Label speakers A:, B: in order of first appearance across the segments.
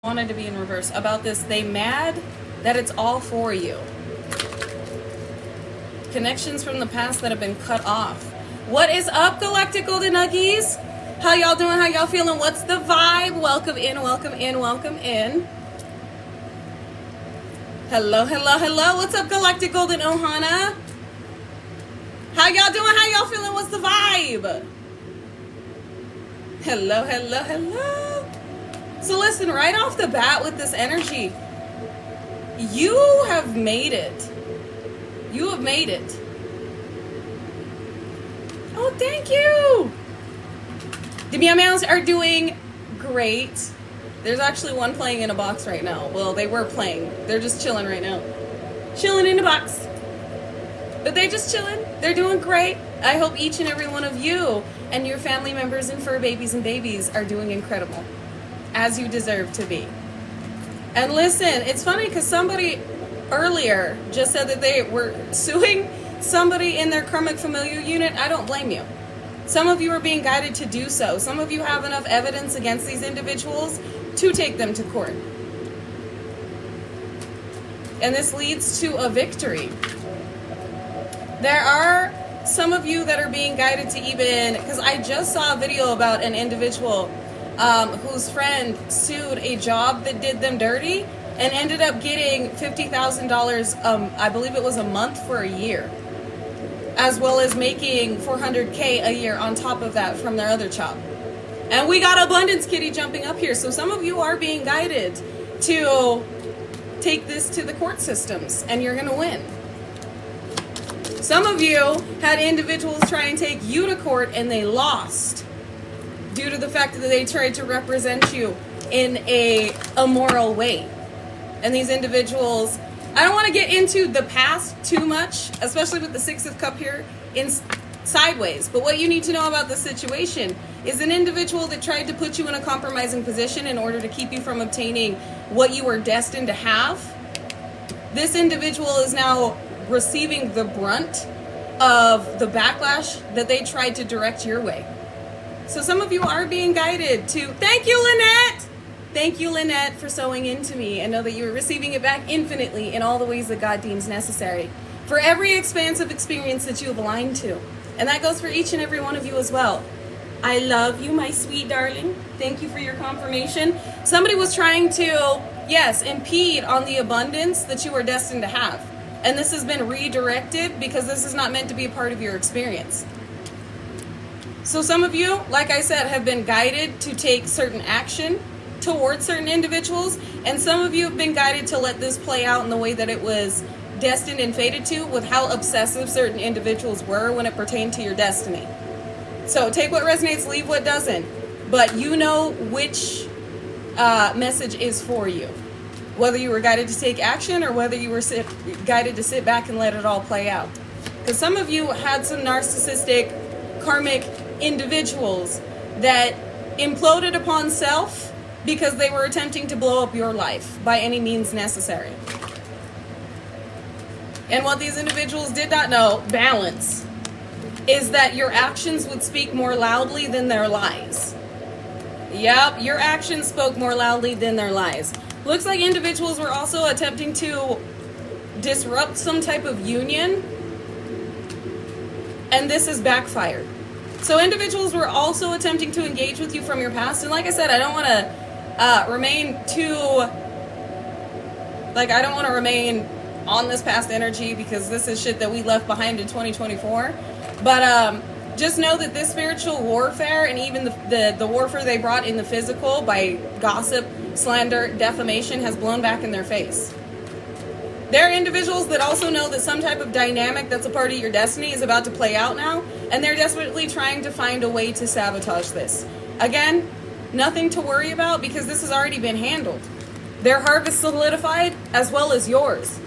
A: Wanted to be in reverse about this. They mad that it's all for you. Connections from the past that have been cut off. What is up, Galactic Golden Nuggies? How y'all doing? How y'all feeling? What's the vibe? Welcome in, welcome in, welcome in. Hello, hello, hello. What's up, Galactic Golden Ohana? How y'all doing? How y'all feeling? What's the vibe? Hello, hello, hello. So listen, right off the bat with this energy, you have made it. You have made it. Oh, thank you. The meow meows are doing great. There's actually one playing in a box right now. Well, they were playing. They're just chilling right now. Chilling in a box. But they're just chilling. They're doing great. I hope each and every one of you and your family members and fur babies and babies are doing incredible. As you deserve to be. And listen, it's funny because somebody earlier just said that they were suing somebody in their karmic familiar unit. I don't blame you. Some of you are being guided to do so. Some of you have enough evidence against these individuals to take them to court. And this leads to a victory. There are some of you that are being guided to even, because I just saw a video about an individual whose friend sued a job that did them dirty and ended up getting $50,000, I believe it was a month for a year, as well as making $400K a year on top of that from their other job. And we got Abundance Kitty jumping up here. So some of you are being guided to take this to the court systems and you're going to win. Some of you had individuals try and take you to court and they lost, due to the fact that they tried to represent you in a immoral way. And these individuals, I don't want to get into the past too much, especially with the Six of Cups here in sideways. But what you need to know about the situation is an individual that tried to put you in a compromising position in order to keep you from obtaining what you were destined to have. This individual is now receiving the brunt of the backlash that they tried to direct your way. So some of you are being guided to, thank you, Lynette! Thank you, Lynette, for sewing into me, and know that you're receiving it back infinitely in all the ways that God deems necessary for every expansive experience that you have aligned to. And that goes for each and every one of you as well. I love you, my sweet darling. Thank you for your confirmation. Somebody was trying to, yes, impede on the abundance that you are destined to have. And this has been redirected because this is not meant to be a part of your experience. So some of you, like I said, have been guided to take certain action towards certain individuals, and some of you have been guided to let this play out in the way that it was destined and fated to, with how obsessive certain individuals were when it pertained to your destiny. So take what resonates, leave what doesn't. But you know which message is for you. Whether you were guided to take action or whether you were guided to sit back and let it all play out. Because some of you had some narcissistic, karmic individuals that imploded upon self because they were attempting to blow up your life by any means necessary. And what these individuals did not know, balance, is that your actions would speak more loudly than their lies. Yep, your actions spoke more loudly than their lies. Looks like individuals were also attempting to disrupt some type of union, and this has backfired. So individuals were also attempting to engage with you from your past. And like I said, I don't want to remain on this past energy because this is shit that we left behind in 2024. But just know that this spiritual warfare and even the warfare they brought in the physical by gossip, slander, defamation has blown back in their face. There are individuals that also know that some type of dynamic that's a part of your destiny is about to play out now, and they're desperately trying to find a way to sabotage this. Again, nothing to worry about because this has already been handled. Their harvest solidified as well as yours.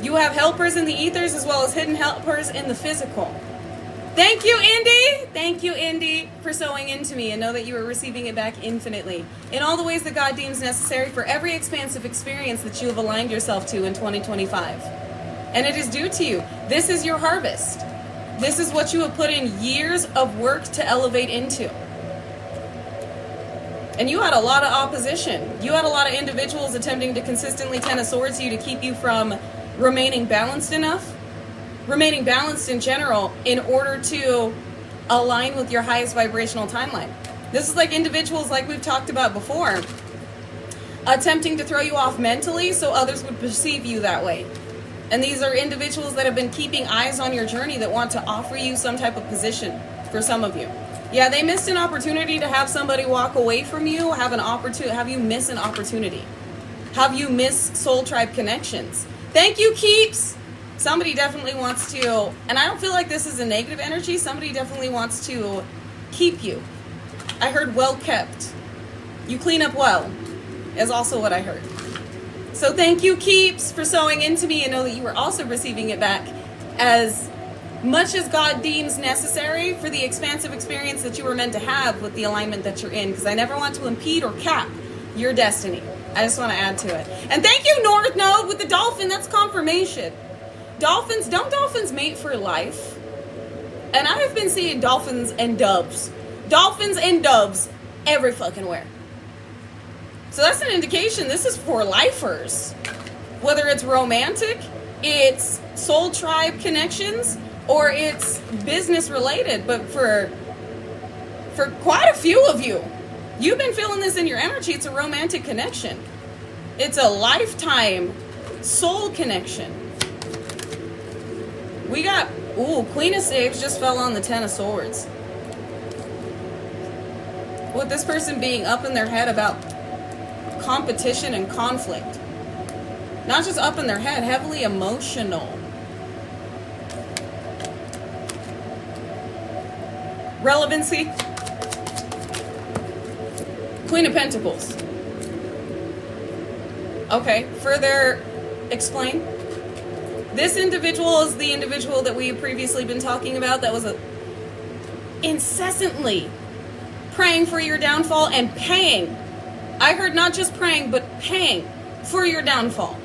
A: You have helpers in the ethers as well as hidden helpers in the physical. Thank you, Indy! Thank you, Indy, for sewing into me, and know that you are receiving it back infinitely in all the ways that God deems necessary for every expansive experience that you have aligned yourself to in 2025. And it is due to you. This is your harvest. This is what you have put in years of work to elevate into. And you had a lot of opposition. You had a lot of individuals attempting to consistently Ten of Swords you to keep you from remaining balanced enough, remaining balanced in general, in order to align with your highest vibrational timeline. This is like individuals, like we've talked about before, attempting to throw you off mentally so others would perceive you that way. And these are individuals that have been keeping eyes on your journey that want to offer you some type of position for some of you. Yeah, they missed an opportunity to have somebody walk away from you, have you miss an opportunity. Have you miss soul tribe connections. Thank you, Keeps. Somebody definitely wants to, and I don't feel like this is a negative energy, somebody definitely wants to keep you. I heard well kept. You clean up well, is also what I heard. So thank you, Keeps, for sewing into me, and know that you are also receiving it back as much as God deems necessary for the expansive experience that you were meant to have with the alignment that you're in, because I never want to impede or cap your destiny. I just want to add to it. And thank you, North Node, with the dolphin. That's confirmation. Don't dolphins mate for life? And I have been seeing dolphins and doves every fucking where. So that's an indication this is for lifers. Whether it's romantic, it's soul tribe connections, or it's business related. But for quite a few of you, you've been feeling this in your energy. It's a romantic connection. It's a lifetime soul connection. We got, Queen of Staves just fell on the Ten of Swords. With this person being up in their head about competition and conflict. Not just up in their head, heavily emotional. Relevancy. Queen of Pentacles. Okay, further explain. This individual is the individual that we have previously been talking about that was incessantly praying for your downfall and paying. I heard not just praying, but paying for your downfall.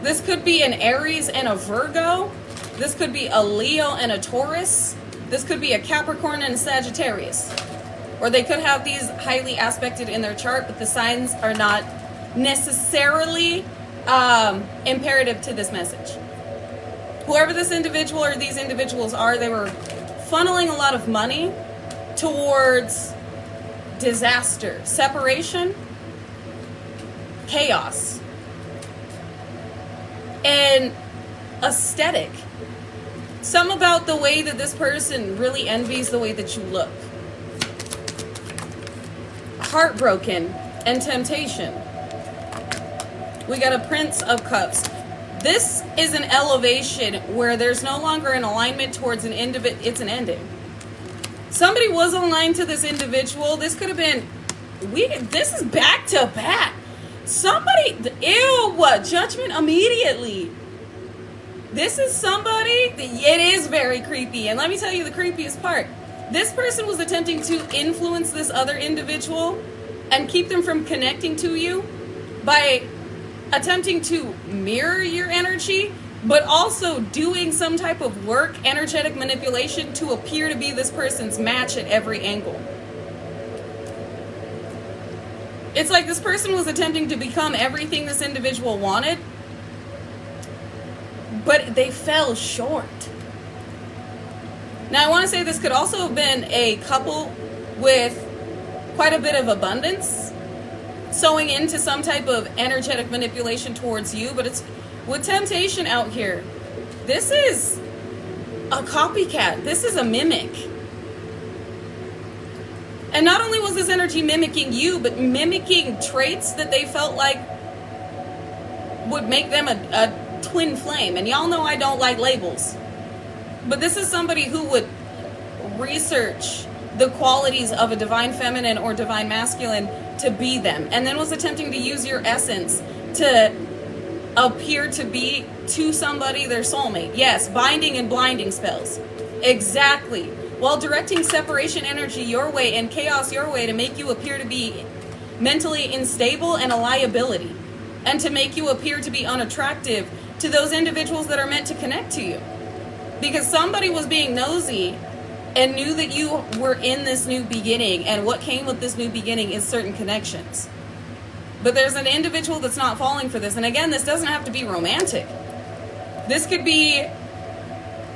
A: This could be an Aries and a Virgo. This could be a Leo and a Taurus. This could be a Capricorn and a Sagittarius. Or they could have these highly aspected in their chart, but the signs are not necessarily imperative to this message. Whoever this individual or these individuals are, they were funneling a lot of money towards disaster, separation, chaos, and aesthetic. Something about the way that this person really envies the way that you look. Heartbroken and temptation. We got a Prince of Cups. This is an elevation where there's no longer an alignment towards an individual. It's an ending. Somebody was aligned to this individual. This could have been, this is back to back. Somebody, judgment immediately. This is somebody, it is very creepy. And let me tell you the creepiest part. This person was attempting to influence this other individual and keep them from connecting to you by attempting to mirror your energy, but also doing some type of work, energetic manipulation to appear to be this person's match at every angle. It's like this person was attempting to become everything this individual wanted, but they fell short. Now, I want to say this could also have been a couple with quite a bit of abundance, sewing into some type of energetic manipulation towards you, but it's with temptation out here. This is a copycat. This is a mimic. And not only was this energy mimicking you, but mimicking traits that they felt like would make them a twin flame. And y'all know I don't like labels. But this is somebody who would research the qualities of a divine feminine or divine masculine to be them, and then was attempting to use your essence to appear to be to somebody their soulmate. Yes, binding and blinding spells. Exactly. While directing separation energy your way and chaos your way to make you appear to be mentally unstable and a liability, and to make you appear to be unattractive to those individuals that are meant to connect to you. Because somebody was being nosy and knew that you were in this new beginning, and what came with this new beginning is certain connections. But there's an individual that's not falling for this. And again, this doesn't have to be romantic. This could be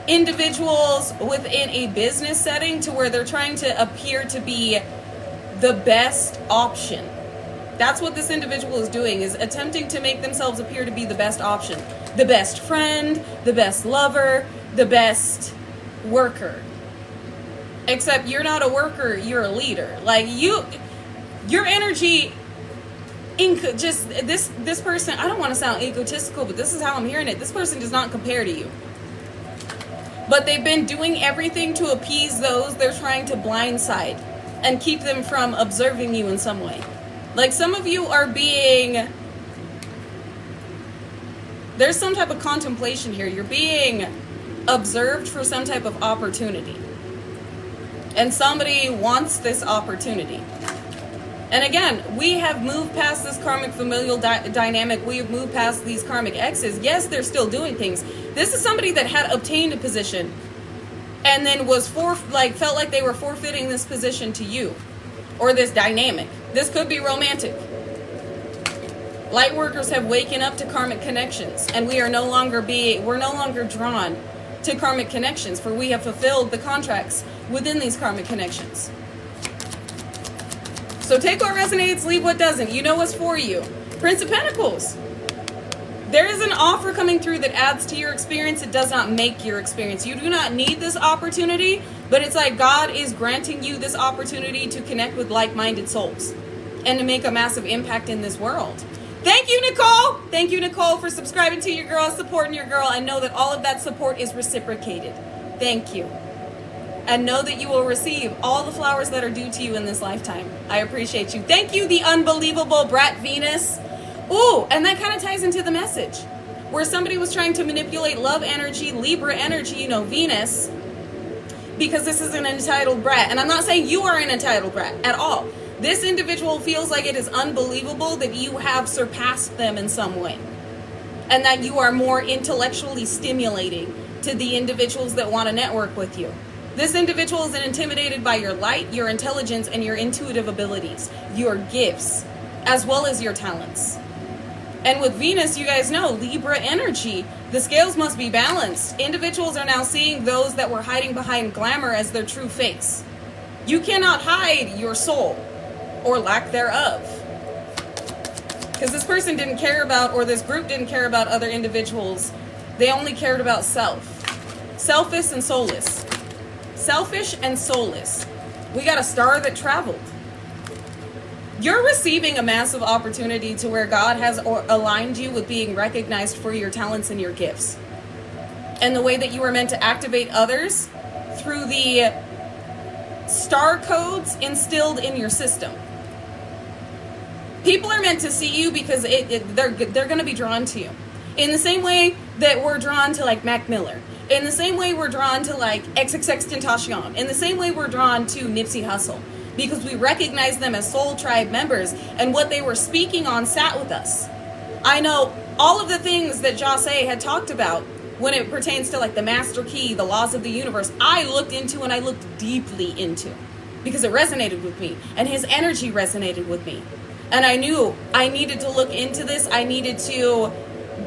A: individuals within a business setting to where they're trying to appear to be the best option. That's what this individual is doing, is attempting to make themselves appear to be the best option. The best friend, the best lover, the best worker. Except you're not a worker, you're a leader. Like your energy, just this person, I don't want to sound egotistical, but this is how I'm hearing it. This person does not compare to you. But they've been doing everything to appease those they're trying to blindside and keep them from observing you in some way. Like some of you are being, there's some type of contemplation here. You're being observed for some type of opportunity. And somebody wants this opportunity. And again, we have moved past this karmic familial dynamic. We have moved past these karmic exes. Yes, they're still doing things. This is somebody that had obtained a position and then was felt like they were forfeiting this position to you, or this dynamic. This could be romantic. Light workers have waken up to karmic connections, and we're no longer drawn to karmic connections, for we have fulfilled the contracts within these karmic connections. So take what resonates, leave what doesn't. You know what's for you. Prince of Pentacles. There is an offer coming through that adds to your experience. It does not make your experience. You do not need this opportunity, but it's like God is granting you this opportunity to connect with like-minded souls and to make a massive impact in this world. Thank you, Nicole. Thank you, Nicole, for subscribing to your girl, supporting your girl, and know that all of that support is reciprocated. Thank you. And know that you will receive all the flowers that are due to you in this lifetime. I appreciate you. Thank you, the unbelievable Brat Venus. Ooh, and that kind of ties into the message where somebody was trying to manipulate love energy, Libra energy, Venus, because this is an entitled brat. And I'm not saying you are an entitled brat at all. This individual feels like it is unbelievable that you have surpassed them in some way, and that you are more intellectually stimulating to the individuals that want to network with you. This individual is intimidated by your light, your intelligence, and your intuitive abilities, your gifts, as well as your talents. And with Venus, you guys know, Libra energy, the scales must be balanced. Individuals are now seeing those that were hiding behind glamour as their true face. You cannot hide your soul, or lack thereof. Because this person didn't care about, or this group didn't care about other individuals. They only cared about self. Selfish and soulless. Selfish and soulless. We got a star that traveled. You're receiving a massive opportunity to where God has aligned you with being recognized for your talents and your gifts. And the way that you are meant to activate others through the star codes instilled in your system. People are meant to see you because they're going to be drawn to you. In the same way that we're drawn to like Mac Miller. In the same way we're drawn to like XXXTentacion. In the same way we're drawn to Nipsey Hussle. Because we recognize them as Soul Tribe members, and what they were speaking on sat with us. I know all of the things that Jase had talked about when it pertains to like the master key, the laws of the universe, I looked into and I looked deeply into, because it resonated with me and his energy resonated with me. And I knew I needed to look into this. I needed to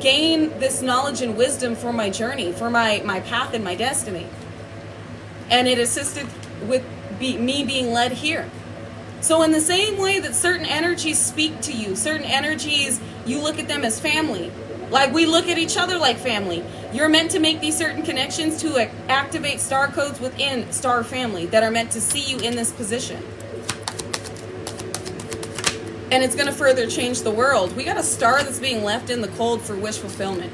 A: gain this knowledge and wisdom for my journey, for my path and my destiny. And it assisted with me being led here. So in the same way that certain energies speak to you, certain energies, you look at them as family. Like we look at each other like family. You're meant to make these certain connections to activate star codes within star family that are meant to see you in this position. And it's going to further change the world. We got a star that's being left in the cold for wish fulfillment.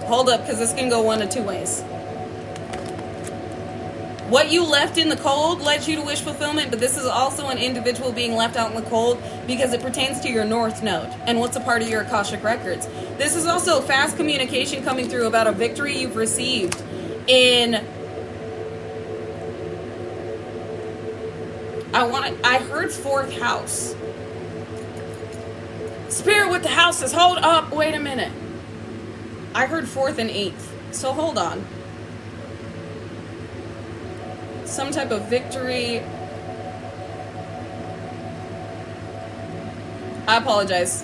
A: Hold up, because this can go one of two ways. What you left in the cold led you to wish fulfillment, but this is also an individual being left out in the cold because it pertains to your North Node and what's a part of your Akashic Records. This is also fast communication coming through about a victory you've received in... I heard 4th house. Spirit with the houses, hold up, wait a minute. I heard 4th and 8th. So hold on. Some type of victory. I apologize.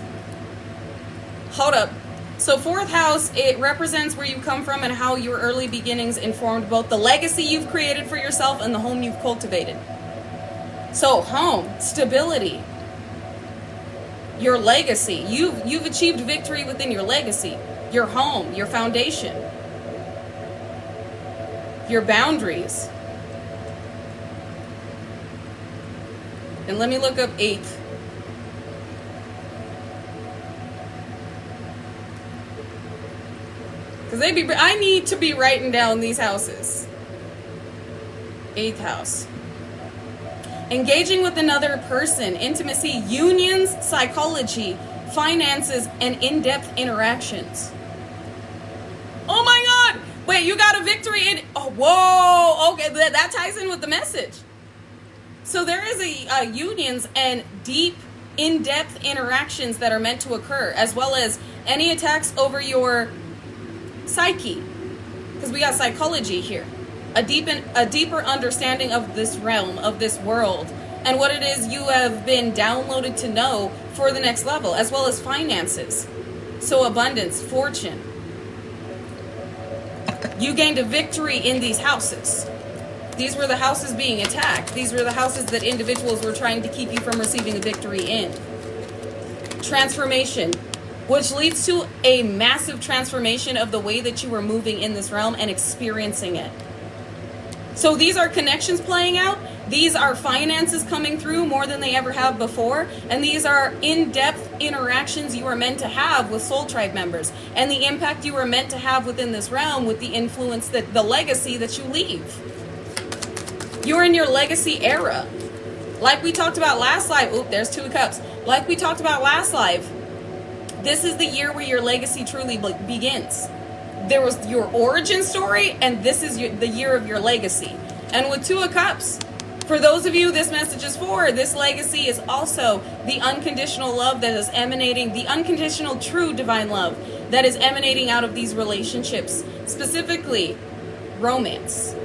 A: Hold up. So fourth house, it represents where you come from and how your early beginnings informed both the legacy you've created for yourself and the home you've cultivated. So home, stability, your legacy. You've achieved victory within your legacy, your home, your foundation, your boundaries. And let me look up 8th. Because I need to be writing down these houses. 8th house. Engaging with another person, intimacy, unions, psychology, finances, and in-depth interactions. Oh my God! Wait, you got a victory in... Oh, whoa! Okay, that ties in with the message. So there is a unions and deep, in-depth interactions that are meant to occur, as well as any attacks over your psyche, because we got psychology here, a deeper understanding of this realm, of this world, and what it is you have been downloaded to know for the next level, as well as finances. So abundance, fortune. You gained a victory in these houses. These were the houses being attacked. These were the houses that individuals were trying to keep you from receiving a victory in. Transformation, which leads to a massive transformation of the way that you were moving in this realm and experiencing it. So these are connections playing out. These are finances coming through more than they ever have before. And these are in-depth interactions you are meant to have with Soul Tribe members. And the impact you are meant to have within this realm with the influence, that the legacy that you leave. You're in your legacy era. Like we talked about last live. Oop, there's 2 of Cups. Like we talked about last live. This is the year where your legacy truly begins. There was your origin story, and this is the year of your legacy. And with 2 of Cups, for those of you this message is for, this legacy is also the unconditional love that is emanating, the unconditional true divine love that is emanating out of these relationships, specifically romance.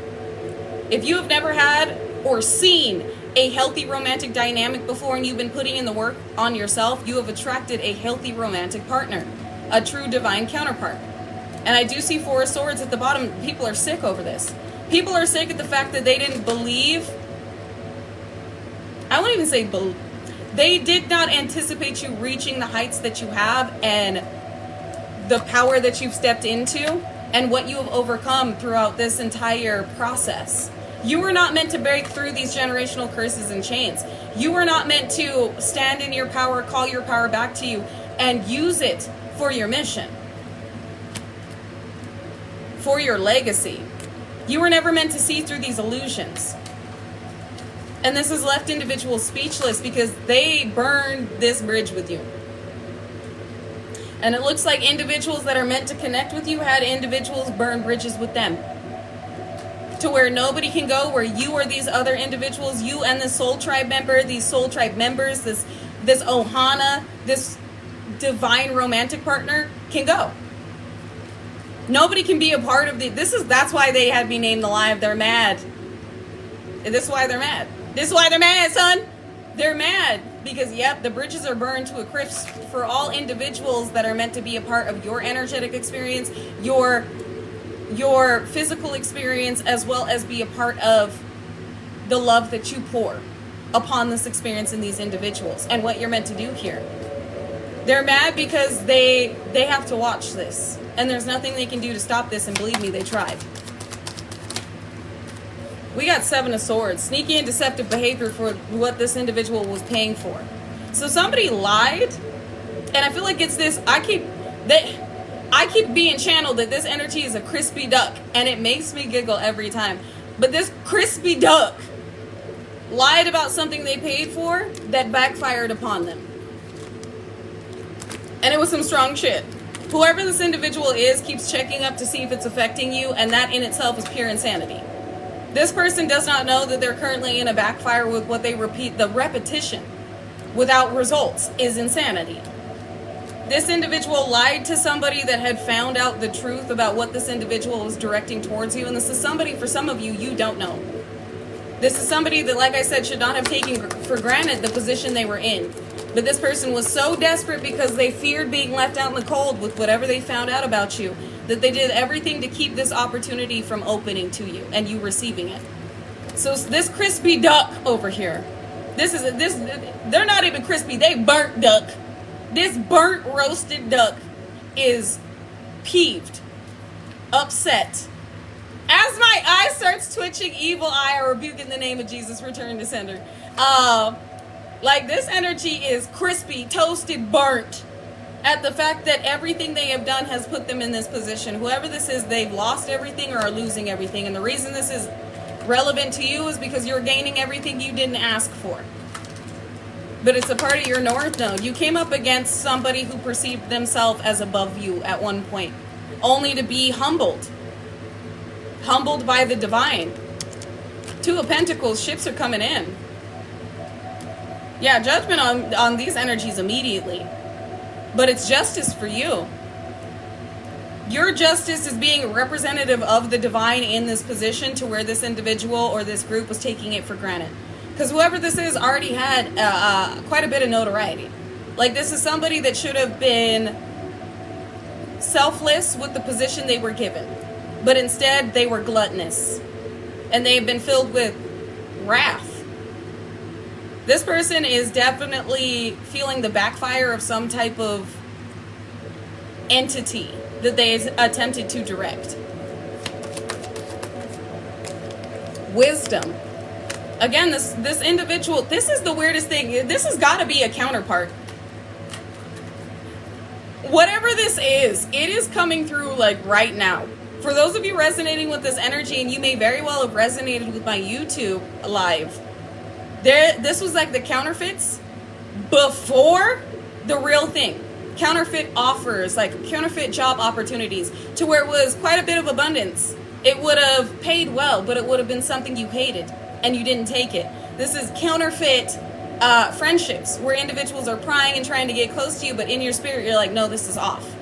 A: If you have never had or seen a healthy romantic dynamic before and you've been putting in the work on yourself, you have attracted a healthy romantic partner, a true divine counterpart. And I do see 4 of Swords at the bottom. People are sick over this. People are sick at the fact that they didn't believe. I won't even say believe. They did not anticipate you reaching the heights that you have and the power that you've stepped into and what you have overcome throughout this entire process. You were not meant to break through these generational curses and chains. You were not meant to stand in your power, call your power back to you, and use it for your mission, for your legacy. You were never meant to see through these illusions. And this has left individuals speechless because they burned this bridge with you. And it looks like individuals that are meant to connect with you had individuals burn bridges with them, to where nobody can go, where you or these other individuals, you and this Soul Tribe member, these Soul Tribe members, this Ohana, this divine romantic partner can go. Nobody can be a part of that's why they had me named alive. They're mad. This is why they're mad. This is why they're mad, son. They're mad because, yep, the bridges are burned to a crisp for all individuals that are meant to be a part of your energetic experience, your physical experience, as well as be a part of the love that you pour upon this experience in these individuals and what you're meant to do here. They're mad because they have to watch this, and there's nothing they can do to stop this, and believe me, they tried. We got 7 of Swords, sneaky and deceptive behavior for what this individual was paying for. So somebody lied, and I feel like it's this, I keep being channeled that this energy is a crispy duck, and it makes me giggle every time. But this crispy duck lied about something they paid for that backfired upon them. And it was some strong shit. Whoever this individual is keeps checking up to see if it's affecting you, and that in itself is pure insanity. This person does not know that they're currently in a backfire with what they repeat. The repetition without results is insanity. This individual lied to somebody that had found out the truth about what this individual was directing towards you. And this is somebody, for some of you, you don't know. This is somebody that, like I said, should not have taken for granted the position they were in. But this person was so desperate because they feared being left out in the cold with whatever they found out about you, that they did everything to keep this opportunity from opening to you and you receiving it. So this crispy duck over here, they're not even crispy, they burnt duck. This burnt roasted duck is peeved, upset. As my eye starts twitching, evil eye, I rebuke in the name of Jesus, return to sender. Like this energy is crispy, toasted, burnt at the fact that everything they have done has put them in this position. Whoever this is, they've lost everything or are losing everything. And the reason this is relevant to you is because you're gaining everything you didn't ask for. But it's a part of your North Node. You came up against somebody who perceived themselves as above you at one point, only to be humbled. Humbled by the divine. Two of Pentacles, ships are coming in. Yeah, judgment on these energies immediately. But it's justice for you. Your justice is being representative of the divine in this position to where this individual or this group was taking it for granted. Because whoever this is already had quite a bit of notoriety. Like this is somebody that should have been selfless with the position they were given. But instead they were gluttonous. And they've been filled with wrath. This person is definitely feeling the backfire of some type of entity that they attempted to direct. Wisdom. Again, this individual, this is the weirdest thing. This has got to be a counterpart. Whatever this is, it is coming through like right now. For those of you resonating with this energy, and you may very well have resonated with my YouTube live, this was like the counterfeits before the real thing. Counterfeit offers, like counterfeit job opportunities, to where it was quite a bit of abundance. It would have paid well, but it would have been something you hated and you didn't take it. This is counterfeit friendships where individuals are prying and trying to get close to you, but in your spirit you're like, no, this is off.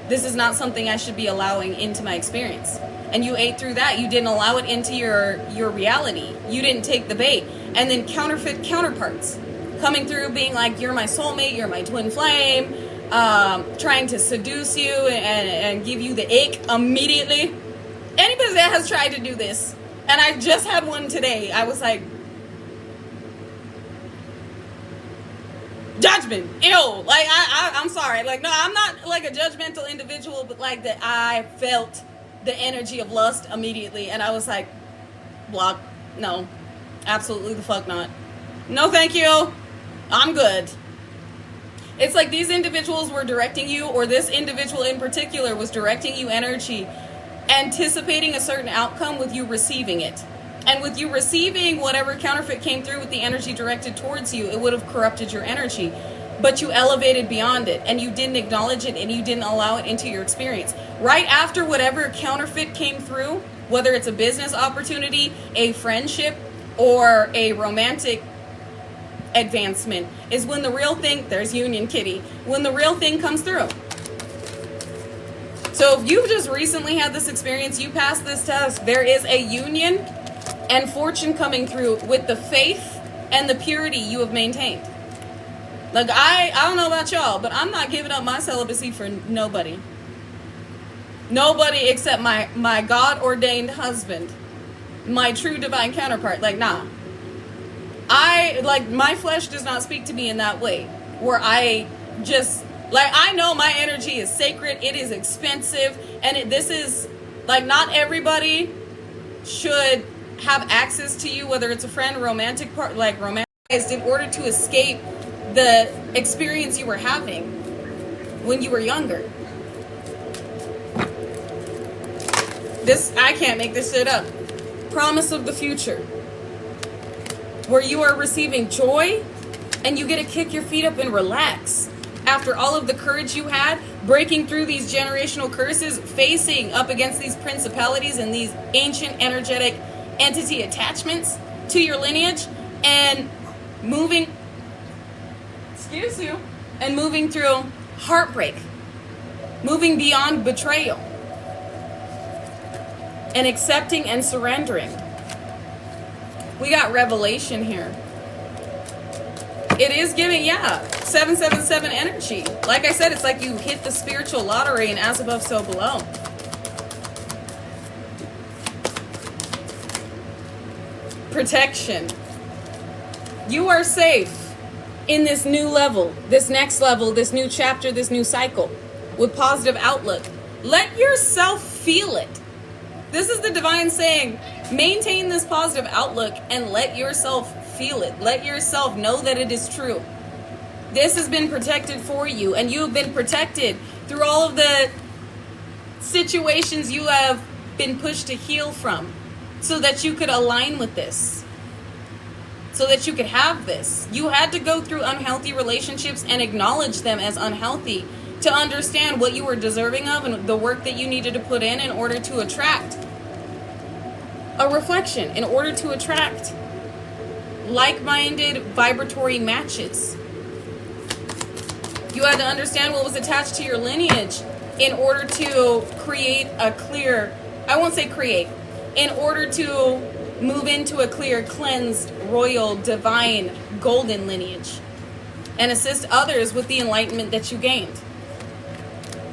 A: This is not something I should be allowing into my experience. And you ate through that. You didn't allow it into your reality. You didn't take the bait. And then counterfeit counterparts coming through being like, you're my soulmate, you're my twin flame, trying to seduce you and give you the ick immediately. Anybody that has tried to do this, and I just had one today, I was like, judgment, ew. Like, I'm sorry. Like, no, I'm not like a judgmental individual, but like that I felt the energy of lust immediately. And I was like, block. No, absolutely the fuck not. No, thank you. I'm good. It's like these individuals were directing you, or this individual in particular was directing you energy, anticipating a certain outcome with you receiving it. And with you receiving whatever counterfeit came through with the energy directed towards you, it would have corrupted your energy. But you elevated beyond it, and you didn't acknowledge it, and you didn't allow it into your experience. Right after whatever counterfeit came through, whether it's a business opportunity, a friendship, or a romantic advancement, is when the real thing, there's Union Kitty, when the real thing comes through. So if you've just recently had this experience, you passed this test, there is a union and fortune coming through with the faith and the purity you have maintained. Like, I don't know about y'all, but I'm not giving up my celibacy for nobody. Nobody except my God-ordained husband, my true divine counterpart. Like, nah. My flesh does not speak to me in that way, where I just, like, I know my energy is sacred, it is expensive, and this is, like, not everybody should have access to you, whether it's a friend, romantic part, like romantic, in order to escape the experience you were having when you were younger. I can't make this shit up. Promise of the future, where you are receiving joy and you get to kick your feet up and relax after all of the courage you had, breaking through these generational curses, facing up against these principalities and these ancient energetic entity attachments to your lineage, and moving through heartbreak, moving beyond betrayal, and accepting and surrendering. We got revelation here. It is giving, 777 energy. Like I said, it's like you hit the spiritual lottery and as above, so below. Protection. You are safe in this new level, this next level, this new chapter, this new cycle with positive outlook. Let yourself feel it. This is the divine saying, maintain this positive outlook and let yourself feel it. Let yourself know that it is true. This has been protected for you, and you have been protected through all of the situations you have been pushed to heal from, so that you could align with this, so that you could have this. You had to go through unhealthy relationships and acknowledge them as unhealthy to understand what you were deserving of and the work that you needed to put in order to attract a reflection, in order to attract like-minded vibratory matches. You had to understand what was attached to your lineage in order to create a clear, I won't say create, in order to move into a clear, cleansed, royal, divine, golden lineage and assist others with the enlightenment that you gained,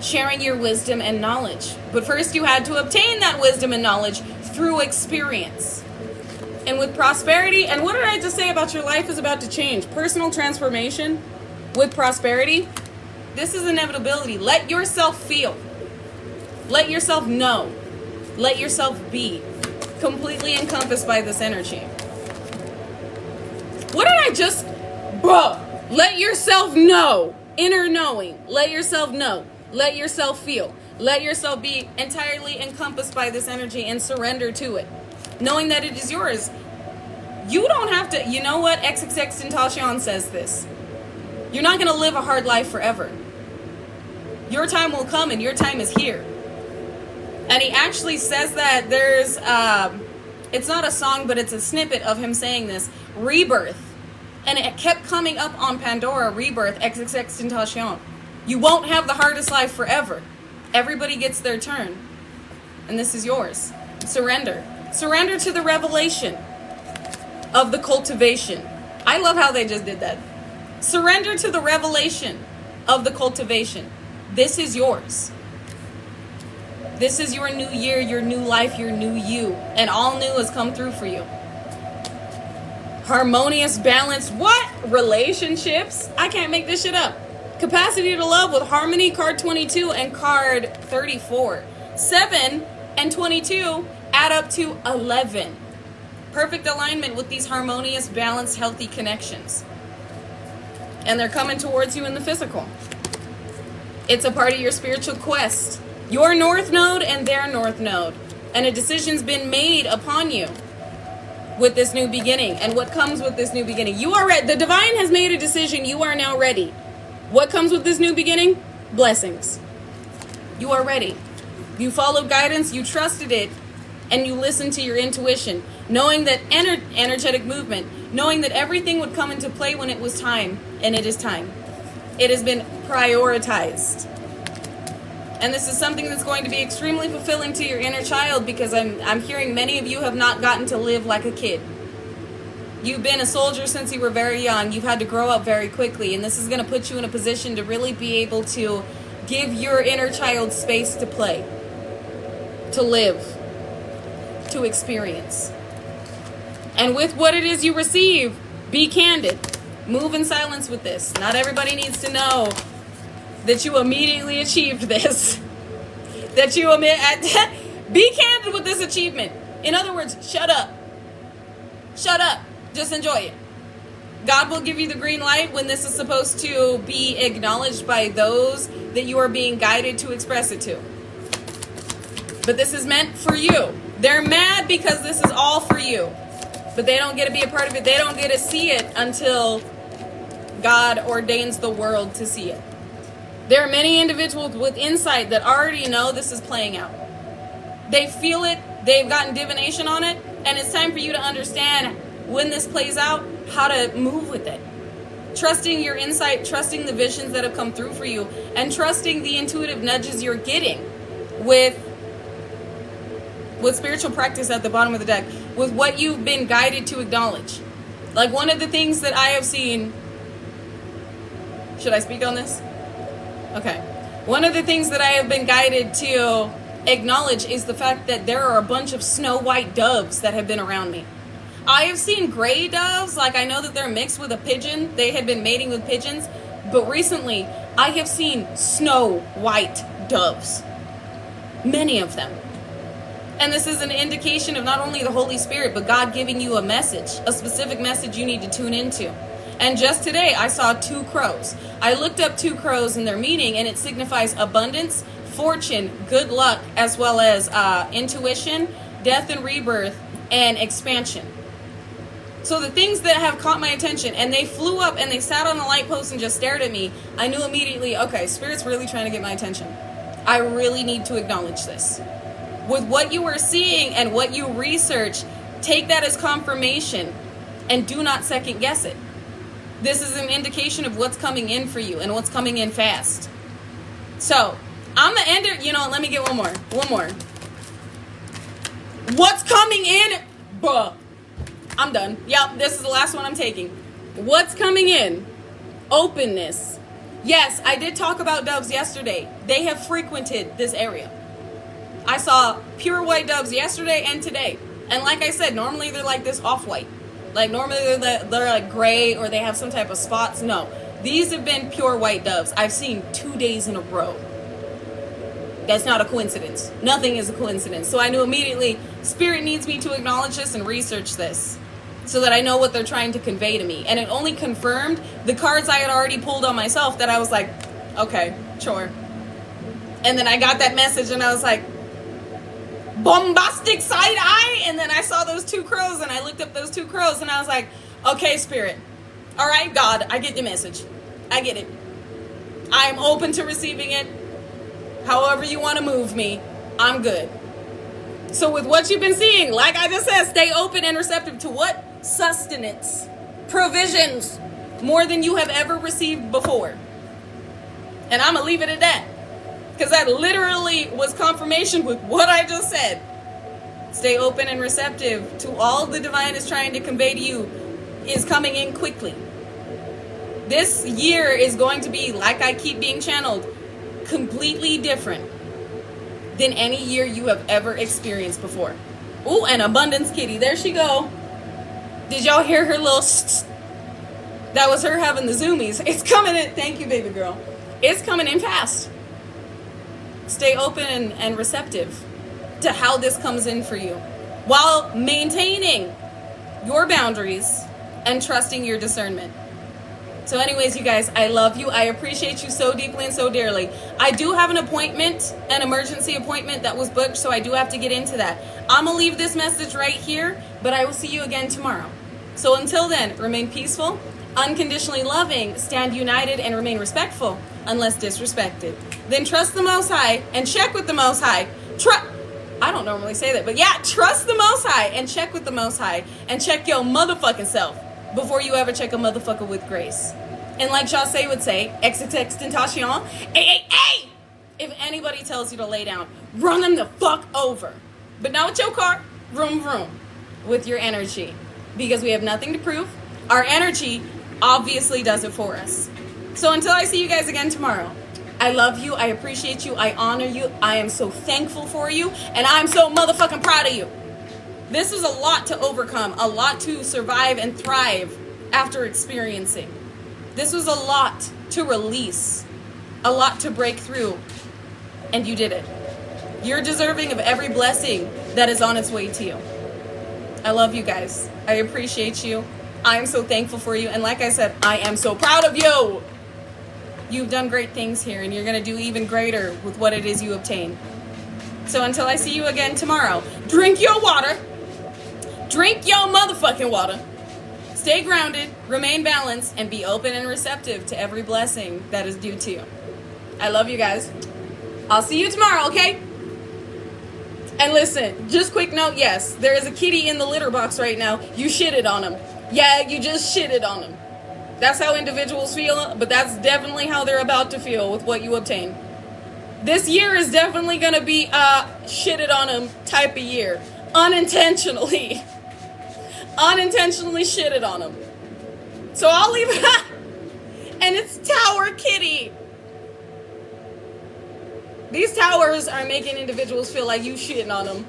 A: sharing your wisdom and knowledge. But first you had to obtain that wisdom and knowledge through experience. And with prosperity, and what did I just say about your life is about to change? Personal transformation with prosperity. This is inevitability. Let yourself feel. Let yourself know. Let yourself be completely encompassed by this energy. What did I just... Let yourself know. Inner knowing. Let yourself know. Let yourself feel. Let yourself be entirely encompassed by this energy and surrender to it, knowing that it is yours. You don't have to, you know what? XXXTentacion says this. You're not going to live a hard life forever. Your time will come and your time is here. And he actually says that there's, it's not a song, but it's a snippet of him saying this, rebirth. And it kept coming up on Pandora, rebirth, XXXTentacion. You won't have the hardest life forever. Everybody gets their turn. And this is yours. Surrender. Surrender to the revelation of the cultivation. I love how they just did that. Surrender to the revelation of the cultivation. This is yours. This is your new year, your new life, your new you. And all new has come through for you. Harmonious, balanced, what? Relationships? I can't make this shit up. Capacity to love with harmony, card 22 and card 34. 7 and 22 add up to 11. Perfect alignment with these harmonious, balanced, healthy connections. And they're coming towards you in the physical. It's a part of your spiritual quest. Your north node and their north node. And a decision's been made upon you with this new beginning. And what comes with this new beginning? You are ready. The divine has made a decision. You are now ready. What comes with this new beginning? Blessings. You are ready. You followed guidance, you trusted it, and you listened to your intuition, knowing that energetic movement, knowing that everything would come into play when it was time, and it is time. It has been prioritized. And this is something that's going to be extremely fulfilling to your inner child, because I'm hearing many of you have not gotten to live like a kid. You've been a soldier since you were very young. You've had to grow up very quickly. And this is going to put you in a position to really be able to give your inner child space to play, to live, to experience. And with what it is you receive, be candid. Move in silence with this. Not everybody needs to know that you immediately achieved this. That you be candid with this achievement. In other words, shut up. Shut up. Just enjoy it. God will give you the green light when this is supposed to be acknowledged by those that you are being guided to express it to. But this is meant for you. They're mad because this is all for you. But they don't get to be a part of it. They don't get to see it until God ordains the world to see it. There are many individuals with insight that already know this is playing out. They feel it. They've gotten divination on it. And it's time for you to understand when this plays out, how to move with it. trusting your insight, trusting the visions that have come through for you, and trusting the intuitive nudges you're getting with spiritual practice at the bottom of the deck, with what you've been guided to acknowledge. Like, one of the things that I have seen, should I speak on this? Okay. One of the things that I have been guided to acknowledge is the fact that there are a bunch of snow white doves that have been around me. I have seen gray doves, like I know that they're mixed with a pigeon. They had been mating with pigeons. But recently, I have seen snow white doves. Many of them. And this is an indication of not only the Holy Spirit, but God giving you a message, a specific message you need to tune into. And just today, I saw 2 crows. I looked up 2 crows and their meaning, and it signifies abundance, fortune, good luck, as well as intuition, death and rebirth, and expansion. So the things that have caught my attention, and they flew up and they sat on a light post and just stared at me, I knew immediately, okay, Spirit's really trying to get my attention. I really need to acknowledge this. With what you are seeing and what you research, take that as confirmation and do not second guess it. This is an indication of what's coming in for you and what's coming in fast. So, I'm the ender. You know, let me get one more. What's coming in? Bruh. I'm done. Yep, this is the last one I'm taking. What's coming in? Openness. Yes, I did talk about doves yesterday. They have frequented this area. I saw pure white doves yesterday and today. And like I said, normally they're like this off-white. Like normally they're like gray or they have some type of spots. No, these have been pure white doves. I've seen 2 days in a row. That's not a coincidence. Nothing is a coincidence. So I knew immediately, Spirit needs me to acknowledge this and research this so that I know what they're trying to convey to me. And it only confirmed the cards I had already pulled on myself that I was like, okay, sure. And then I got that message and I was like, bombastic side eye. And then I saw those 2 crows and I looked up those 2 crows and I was like, okay, Spirit. All right, God, I get the message. I get it. I am open to receiving it. However you want to move me, I'm good. So with what you've been seeing, like I just said, stay open and receptive to what? Sustenance, provisions, more than you have ever received before. And I'm going to leave it at that. Because that literally was confirmation with what I just said. Stay open and receptive to all the divine is trying to convey to you is coming in quickly. This year is going to be, like I keep being channeled, completely different than any year you have ever experienced before. Ooh, and abundance kitty, there she go. Did y'all hear her little that was her having the zoomies. It's coming in. Thank you, baby girl. It's coming in fast. Stay open and receptive to how this comes in for you while maintaining your boundaries and trusting your discernment. So anyways, you guys, I love you. I appreciate you so deeply and so dearly. I do have an appointment, an emergency appointment that was booked, so I do have to get into that. I'm going to leave this message right here, but I will see you again tomorrow. So until then, remain peaceful, unconditionally loving, stand united, and remain respectful unless disrespected. Then trust the Most High and check with the Most High. I don't normally say that, but yeah, trust the Most High and check with the Most High and check your motherfucking self before you ever check a motherfucker with grace. And like Jose would say, extentation, hey, if anybody tells you to lay down, run them the fuck over. But not with your car, vroom, with your energy. Because we have nothing to prove. Our energy obviously does it for us. So until I see you guys again tomorrow, I love you, I appreciate you, I honor you, I am so thankful for you, and I'm so motherfucking proud of you. This is a lot to overcome, a lot to survive and thrive after experiencing. This was a lot to release, a lot to break through, and you did it. You're deserving of every blessing that is on its way to you. I love you guys. I appreciate you. I am so thankful for you, and like I said, I am so proud of you. You've done great things here, and you're going to do even greater with what it is you obtain. So until I see you again tomorrow, drink your water. Drink your motherfucking water. Stay grounded, remain balanced, and be open and receptive to every blessing that is due to you. I love you guys. I'll see you tomorrow, okay? And listen, just quick note, yes, there is a kitty in the litter box right now. You shitted on him. Yeah, you just shitted on him. That's how individuals feel, but that's definitely how they're about to feel with what you obtain. This year is definitely going to be a shitted on them type of year. Unintentionally. Unintentionally shitted on them. So I'll leave it at, and it's Tower Kitty. These towers are making individuals feel like you shitting on them.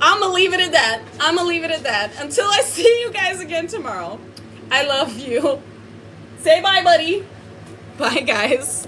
A: I'm going to leave it at that. Until I see you guys again tomorrow. I love you. Say bye, buddy. Bye, guys.